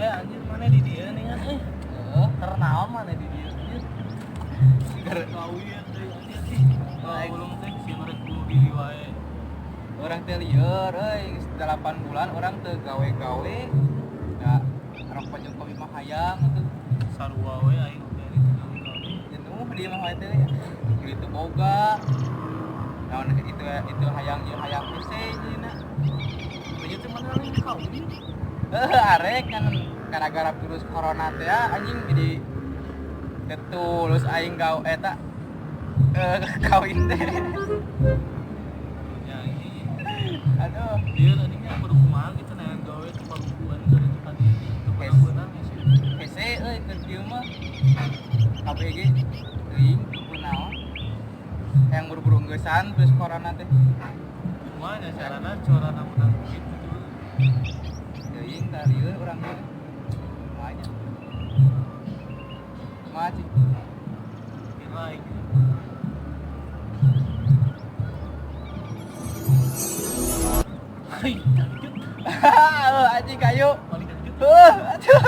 Anjir mana di dia nih kan ternaon mana di dia anjir gara kawian teh anjir belum teh si merek bunuh diri wae orang teh lieur euy 8 bulan orang teu gawe-gawe da rok Jokowi mah hayang atuh sarua we aing teh gawe-gawe jenuh dia mah wae teh gitu boga naon itu hayang ieu hayang teh nya banyak teh mana lagi kawin arek kan gara-gara virus corona teh anjing jadi ketulus aing gawe eta kawin teh. Ya ini Aduh, dia tadinya baru kumaha gitu nah gawe teh perempuan dari tadi itu benar-benar sih hese euy keur kieu mah KBG teuing kunaon yang buru-buru geussan virus corona teh. cuma nya carana corana menang gitu Teuing da lieur urang teh. Makanya. Maci. kira aing Hai, lanjut. Anjing kayu. Paling lanjut. Aduh.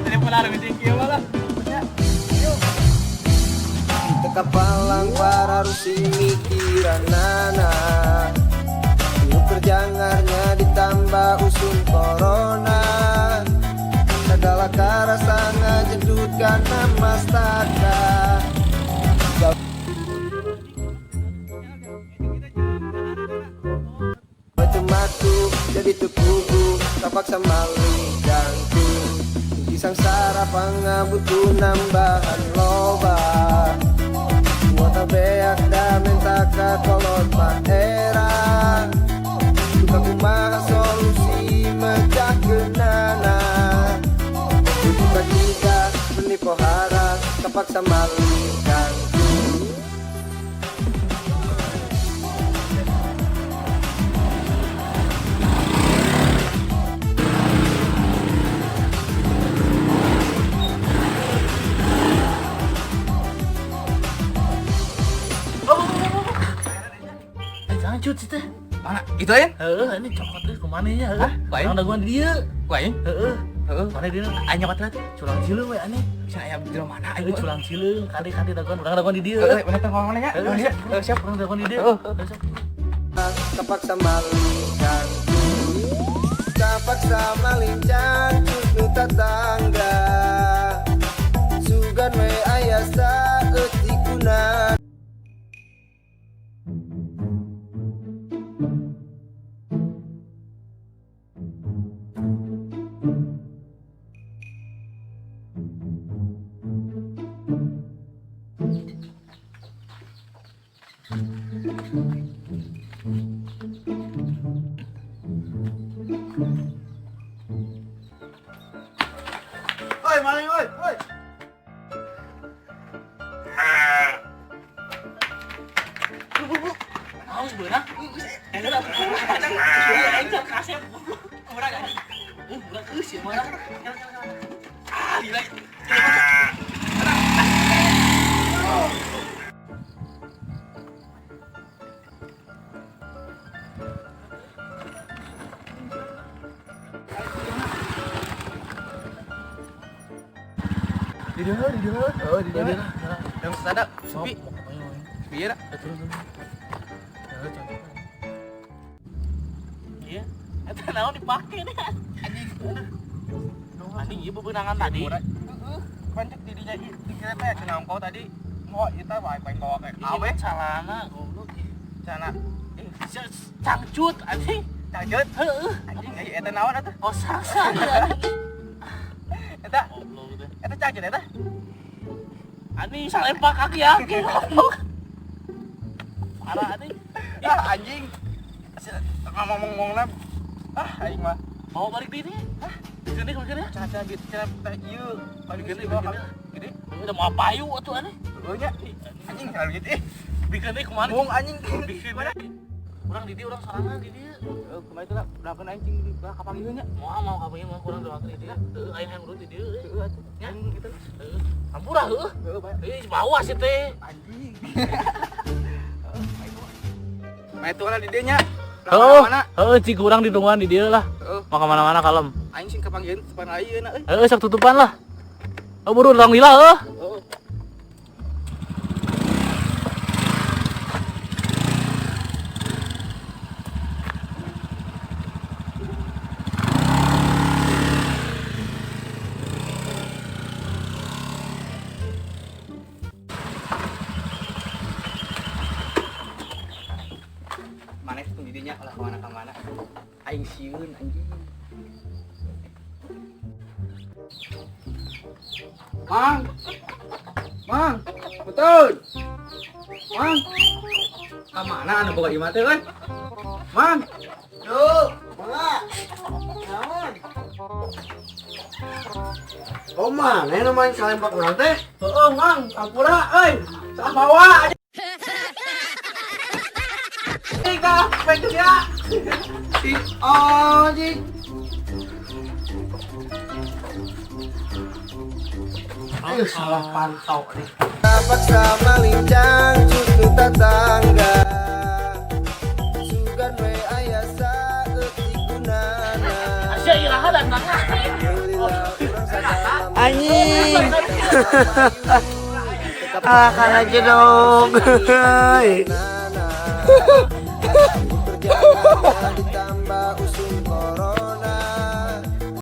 Jadi pengaruh sing kieu malah. Yuk. Teka palang para rusi mikiranana Yuk kerjangarnya ditambah usun corona Segala karasa ngajedutkan nama staka Macem-macem jadi tukuku Terpaksa maling jangku Disangsara pangabutuh nambahan loba Wata beak da mentaka kolot era Suka kumaha solusi mecah genana Buka tiga menipu hara Terpaksa maling jangku Lanjut sih teh. Mana? Itu ya? Ini cokot teh kemana nya? Hah? Lain? Orang daguan di dia. Ku aing. Heeh. Mana dia? Aya nyobat teh. Culang cileung we aneh. Bisa aya di mana Ayo culang cileung, kade daguan, orang daguan di dia. Mana teh ngomong nya? Siap, orang daguan di dia. Siap. Terpaksa maling jangku Terpaksa maling jangku nu tetangga Sugan we aya saeutikuna Oi, maling oi. Mau sebenarnya? Aing can kasep. Murah kan? Murah sih murah. Gila. Di dia. Oh, di dia. Yang sadap, sepi. Mau ngapain? Sepi ya. Turun. Eta naon dipake nih. Anjing ieu bebenangan tadi. Pancek didinya dikira teh cenah engkau tadi mau eta bae bawa ke Awe salana goblok. cenah Cangcut anjing. caget Heeh. anjing eta naon atuh Oh saksa anjing. eta Goblok teh. eta caget eta Anjing salempak kaki aki goblok. Parah anjing. anjing ngomong-ngomongna aing mah Mau balik diri. Gini gini. cenah bit cenah teh ieu balik Gini, gini gini. gede Udah mau payu atuh aneh. heuh nya anjing cenah gitu Bikin deh kemana? bung anjing Bikin deh. Orang di dia orang sorangan di dia. kemarin tuh udah kena anjing di kapal ieu nya Mau kapan mah kurang doang di dia. Teu aya yang urut di dia. heuh atuh anjing gitu Hampura heuh. heuh bae Bawa sih teh. anjing main tuh di dieu nya Oh, mana cik kurang di tungguan di dia lah. Mau kemana-mana kalem. aing sing kepanggieun depan ayeuna Sok tutupan lah. Buru orang lila oh mana itu didinya olah kemana-kemana aing sieun anjing Mang betul Mang kemana anu boga imah teh kan Mang Duh, mangga. Naon? Oh mana nu main salempak naon teh? heeh Mang ampura euy sok bawa aja Ika baik ya si anjing ayo salah pantau nih Paksa malincang cucu tetangga. Sugan we aya saeutik gunana. Asya iraha datang. Alhamdulillah urang sadaya anjing kan aja dong. Perjalanan ditambah usum